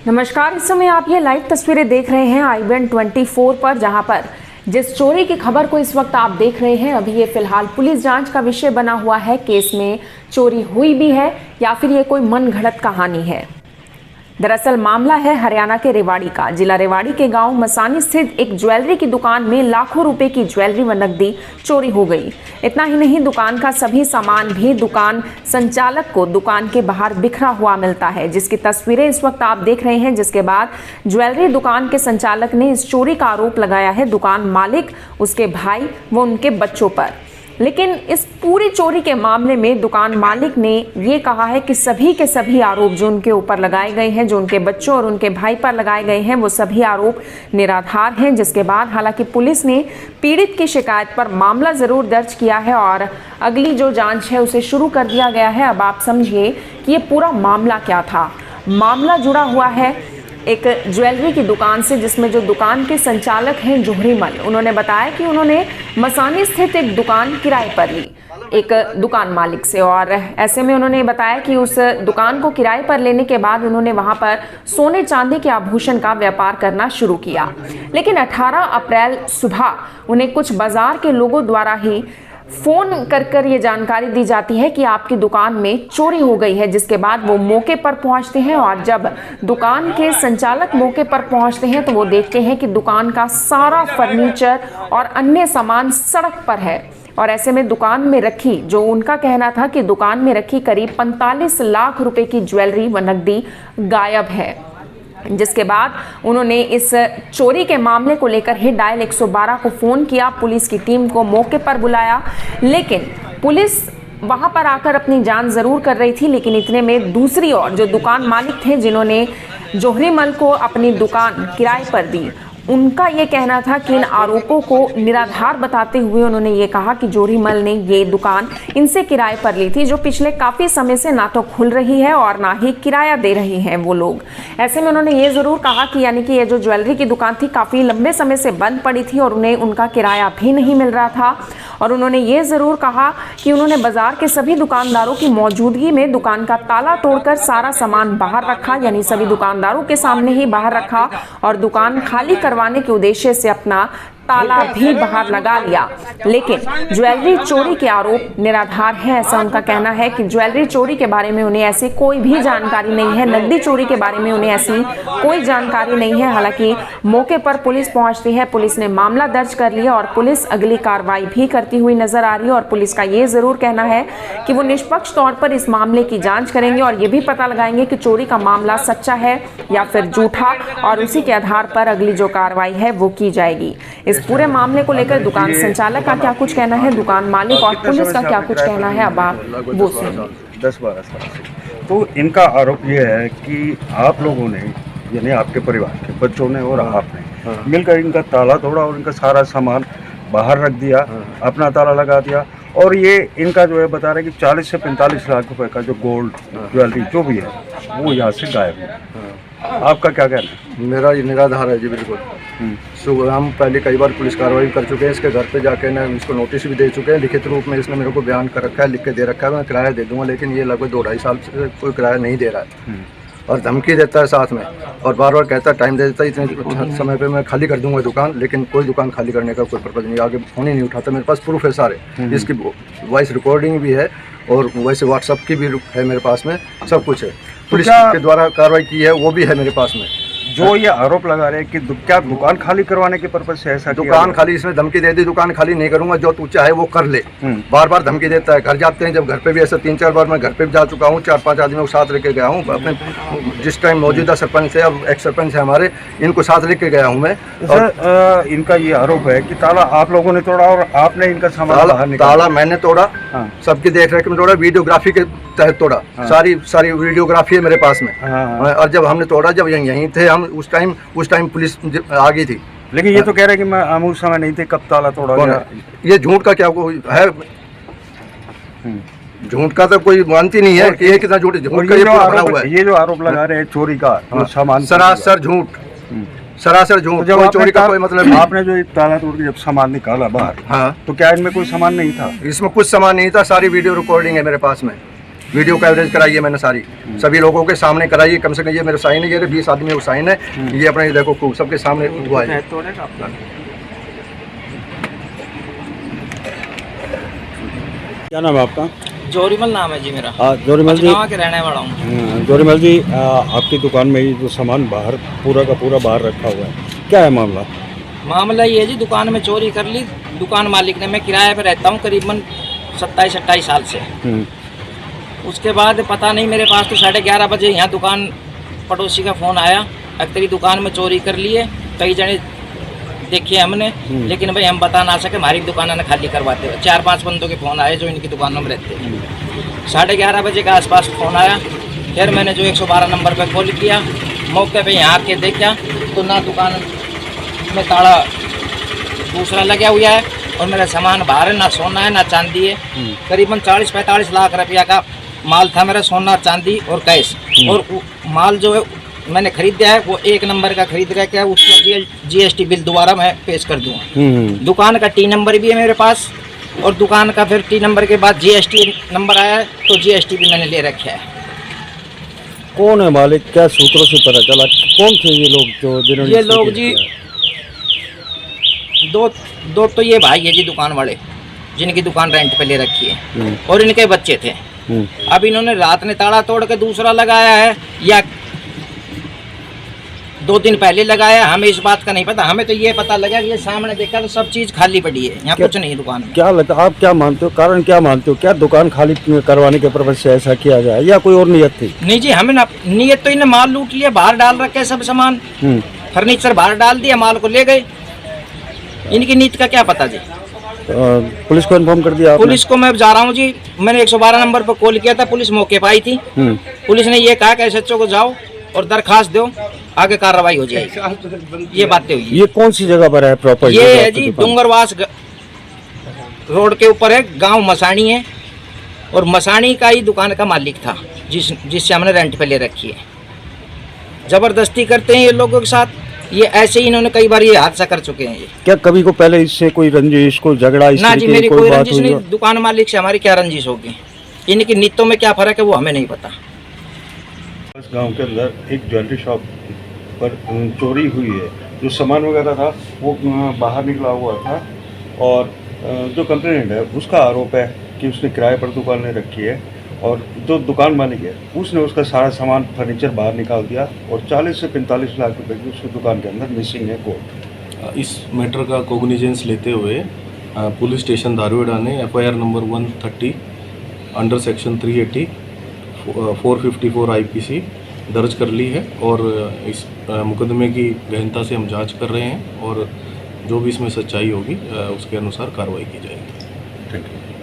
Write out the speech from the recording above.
नमस्कार, इस समय आप ये लाइव तस्वीरें देख रहे हैं IBN 24 पर, जहां पर जिस चोरी की खबर को इस वक्त आप देख रहे हैं, अभी ये फिलहाल पुलिस जांच का विषय बना हुआ है। केस में चोरी हुई भी है या फिर ये कोई मनगढ़ंत कहानी है। दरअसल मामला है हरियाणा के रेवाड़ी का। जिला रेवाड़ी के गांव मसानी स्थित एक ज्वेलरी की दुकान में लाखों रुपए की ज्वेलरी व नकदी चोरी हो गई। इतना ही नहीं, दुकान का सभी सामान भी दुकान संचालक को दुकान के बाहर बिखरा हुआ मिलता है, जिसकी तस्वीरें इस वक्त आप देख रहे हैं। जिसके बाद ज्वेलरी दुकान के संचालक ने इस चोरी का आरोप लगाया है दुकान मालिक, उसके भाई व उनके बच्चों पर। लेकिन इस पूरी चोरी के मामले में दुकान मालिक ने ये कहा है कि सभी के सभी आरोप जो उनके ऊपर लगाए गए हैं, जो उनके बच्चों और उनके भाई पर लगाए गए हैं, वो सभी आरोप निराधार हैं। जिसके बाद हालांकि पुलिस ने पीड़ित की शिकायत पर मामला जरूर दर्ज किया है और अगली जो जांच है उसे शुरू कर दिया गया है। अब आप समझिए कि ये पूरा मामला क्या था। मामला जुड़ा हुआ है एक ज्वेलरी की दुकान से, जिसमें जो दुकान के संचालक हैं जोहरी मल, उन्होंने बताया कि उन्होंने मसानी स्थित एक दुकान किराए पर ली एक दुकान मालिक से, और ऐसे में उन्होंने बताया कि उस दुकान को किराए पर लेने के बाद उन्होंने वहां पर सोने चांदी के आभूषण का व्यापार करना शुरू किया। लेकिन 18 अप्रैल सुबह उन्हें कुछ बाजार के लोगों द्वारा ही फोन कर ये जानकारी दी जाती है कि आपकी दुकान में चोरी हो गई है। जिसके बाद वो मौके पर पहुंचते हैं और जब दुकान के संचालक मौके पर पहुंचते हैं तो वो देखते हैं कि दुकान का सारा फर्नीचर और अन्य सामान सड़क पर है। और ऐसे में दुकान में रखी, जो उनका कहना था कि दुकान में रखी करीब 45 लाख रुपए की ज्वेलरी व नकदी गायब है। जिसके बाद उन्होंने इस चोरी के मामले को लेकर ही डायल 112 को फोन किया, पुलिस की टीम को मौके पर बुलाया। लेकिन पुलिस वहां पर आकर अपनी जांच जरूर कर रही थी, लेकिन इतने में दूसरी ओर जो दुकान मालिक थे जिन्होंने जोहरी मल को अपनी दुकान किराए पर दी, उनका ये कहना था कि इन आरोपों को निराधार बताते हुए उन्होंने ये कहा कि जोहरी मल ने ये दुकान इनसे किराए पर ली थी, जो पिछले काफ़ी समय से ना तो खुल रही है और ना ही किराया दे रही हैं वो लोग। ऐसे में उन्होंने ये ज़रूर कहा कि यानी कि ये जो ज्वेलरी की दुकान थी काफ़ी लंबे समय से बंद पड़ी थी और उन्हें उनका किराया भी नहीं मिल रहा था। और उन्होंने ये ज़रूर कहा कि उन्होंने बाज़ार के सभी दुकानदारों की मौजूदगी में दुकान का ताला तोड़कर सारा सामान बाहर रखा, यानी सभी दुकानदारों के सामने ही बाहर रखा और दुकान खाली करवाने के उद्देश्य से अपना ताला भी बाहर लगा लिया। लेकिन ज्वेलरी चोरी के आरोप निराधार है, ऐसा उनका कहना है कि ज्वेलरी चोरी के बारे में उन्हें ऐसी कोई भी जानकारी नहीं है, नकदी चोरी के बारे में उन्हें ऐसी कोई जानकारी नहीं है। हालांकि मौके पर पुलिस पहुंचती है, पुलिस ने मामला दर्ज कर लिया और पुलिस अगली कार्रवाई भी करती हुई नजर आ रही है। और पुलिस का ये जरूर कहना है कि वो निष्पक्ष तौर पर इस मामले की जाँच करेंगे और ये भी पता लगाएंगे कि चोरी का मामला सच्चा है या फिर झूठा, और उसी के आधार पर अगली जो कार्रवाई है वो की जाएगी। इस पूरे मामले को लेकर दुकान संचालक का क्या कुछ कहना है, दुकान मालिक और पुलिस का क्या कुछ कहना है, अब आप वो सुनिए। 10-12 साल से तो इनका आरोप ये है कि आप लोगों ने, यानी आपके परिवार के बच्चों ने और आपने मिलकर इनका ताला तोड़ा और इनका सारा सामान बाहर रख दिया, अपना ताला लगा दिया। और ये इनका जो है बता रहे हैं कि 40 से 45 लाख रुपए का जो गोल्ड ज्वेलरी जो भी है वो यहाँ से गायब है। आपका क्या कहना है? मेरा ये निराधार है जी, बिल्कुल। सुबह हम पहले कई बार पुलिस कार्रवाई कर चुके हैं, इसके घर पे जाके ना इसको नोटिस भी दे चुके हैं लिखित रूप में। इसने मेरे को बयान कर रखा है, लिख के दे रखा है, मैं किराया दे दूंगा, लेकिन ये लगभग 2-2.5 साल से कोई किराया नहीं दे रहा है और धमकी देता है साथ में, और बार बार कहता है टाइम दे देता है, इतने समय पे मैं खाली कर दूंगा दुकान, लेकिन कोई दुकान खाली करने का कोई पर्पज नहीं, आगे फोन ही नहीं उठाता। मेरे पास प्रूफ है सारे, इसकी वॉइस रिकॉर्डिंग भी है और वैसे व्हाट्सअप की भी है मेरे पास में, सब कुछ है। पुलिस के द्वारा कार्रवाई की है वो भी है मेरे पास में। जो ये आरोप लगा रहे हैं कि क्या दुकान खाली करवाने के पर्पज से ऐसा दुकान खाली, इसमें धमकी दे दी दुकान खाली नहीं करूंगा, जो तू चाहे वो कर ले। बार बार धमकी देता है। घर जाते हैं, जब घर पे भी ऐसे 3-4 बार मैं घर पे भी जा चुका हूँ, 4-5 आदमियों को साथ लेके गया हूँ अपने, जिस टाइम मौजूदा सरपंच थे, अब एक्स सरपंच है हमारे, इनको साथ लेके गया हूँ मैं। और इनका ये आरोप है कि ताला आप लोगों ने तोड़ा और आपने इनका सामान बाहर निकाला। ताला मैंने तोड़ा, सबकी देख रेख में तोड़ा, वीडियोग्राफी के तहत तोड़ा, सारी वीडियोग्राफी है मेरे पास में। और जब हमने तोड़ा, जब यहीं थे हम, उस टाइम पुलिस आ गई थी। लेकिन ये तो कह रहे हैं कि हम उस समय नहीं थे, कब ताला तोड़ा गया? ये झूठ का क्या है? झूठ का तो कोई मानती नहीं है कि ये कितना झूठ है। ये जो आरोप लगा रहे हैं चोरी का सामान, सरासर झूठ, सरासर झूठ। जब चोरी का कोई मतलब नहीं। आपने जो ताला तोड़ के जब सामान निकाला बाहर, तो क्या इनमें कोई सामान नहीं था? इसमें कुछ सामान नहीं था, सारी वीडियो रिकॉर्डिंग है मेरे पास में। वीडियो कवरेज कराई है मैंने सारी, सभी लोगों के सामने कराई है। कम से कम ये मेरे साइन है, ये 20 आदमी को साइन है, ये अपना ये देखो खूब सबके सामने हुआ है। क्या नाम है आपका? जोरीमल नाम है जी मेरा। जोरीमल जी, गाँव के रहने वाला हूँ। जोरीमल जी, आपकी दुकान में ये जो सामान बाहर पूरा का पूरा बाहर रखा हुआ है, क्या है मामला? मामला ये है जी, दुकान में चोरी कर ली दुकान मालिक ने। मैं किराए पर रहता हूँ करीबन 27-28 साल से। उसके बाद पता नहीं, मेरे पास तो 11:30 बजे यहाँ दुकान पड़ोसी का फ़ोन आया, अब तेरी दुकान में चोरी कर ली है। कई जने देखिए हमने, लेकिन भाई हम बता ना सके, हमारी दुकान ने खाली करवाते हुए 4-5 बंदों के फ़ोन आए जो इनकी दुकानों में रहते हैं। 11:30 बजे के आसपास फ़ोन आया, फिर मैंने जो 112 नंबर पर कॉल किया, मौके पे यहाँ आके देखा तो ना दुकान में ताला दूसरा लगा हुआ है और मेरा सामान बाहर है, ना सोना है ना चांदी है। करीबन 40-45 लाख रुपया का माल था मेरा, सोना चांदी और कैश। और माल जो है मैंने खरीद दिया है वो 1 नंबर का खरीद रहा है, उसका GST बिल दोबारा मैं पेश कर दूँगा। दुकान का T नंबर भी है मेरे पास, और दुकान का फिर T नंबर के बाद GST नंबर आया है, तो GST भी मैंने ले रखा है। कौन है मालिक? क्या सूत्रों से पता चला? कौन थे ये लोग जो जिन्होंने ये लोग जी दो तो ये भाई है जी दुकान वाले, जिनकी दुकान रेंट पे ले रखी है, और इनके बच्चे थे। अब इन्होंने रात ने ताला तोड़ के दूसरा लगाया है या 2 दिन पहले लगाया, हमें इस बात का नहीं पता। हमें तो ये पता लगा कि ये सामने देखा तो सब चीज़ खाली पड़ी है, यहाँ कुछ नहीं दुकान में। क्या लगता, आप क्या मानते हो, कारण क्या मानते हो? क्या दुकान खाली करवाने के पर्पज से ऐसा किया जाए या कोई और नियत थी? नहीं जी, हमें ना नियत, तो इन्हें माल लूट लिया, बाहर डाल रखे सब सामान, फर्नीचर बाहर डाल दिया, माल को ले गए। इनकी नीति का क्या पता जी। पुलिस को इन्फॉर्म कर दिया आपने? पुलिस को मैं जा रहा हूँ जी, मैंने 112 नंबर पर कॉल किया था, पुलिस मौके पर आई थी। पुलिस ने ये कहा कि SHO को जाओ और दरखास्त दो, आगे कार्रवाई हो जाएगी। ये बातें हुई। ये कौन सी जगह पर है प्रॉपर? ये है जी डूंगरवास रोड के ऊपर है, गांव मसाणी है, और मसाणी का ही दुकान का मालिक था जिससे हमने रेंट पे ले रखी है। जबरदस्ती करते हैं ये लोगों के साथ, ये ऐसे ही इन्होंने कई बार ये हादसा कर चुके हैं। ये क्या कभी को पहले इससे कोई रंजिश, कोई झगड़ा ना जी, मेरी कोई रंजिश नहीं। दुकान मालिक से हमारी क्या रंजिश होगी, इनकी नीतों में क्या फर्क है वो हमें नहीं पता। इस गांव के अंदर एक ज्वेलरी शॉप पर चोरी हुई है। जो सामान वगैरह था वो बाहर निकला हुआ था, और जो कंप्लेनेंट है उसका आरोप है कि उसने किराए पर दुकान ले रखी है, और जो दुकान मालिक है उसने उसका सारा सामान फर्नीचर बाहर निकाल दिया, और 40 से 45 लाख रुपए की उसकी दुकान के अंदर मिसिंग है गोल्ड। इस मैटर का कोग्निजेंस लेते हुए पुलिस स्टेशन धारूहेड़ा ने FIR number 130 under section 380 454 IPC दर्ज कर ली है, और इस मुकदमे की गहनता से हम जांच कर रहे हैं, और जो भी इसमें सच्चाई होगी उसके अनुसार कार्रवाई की जाएगी। Thank you.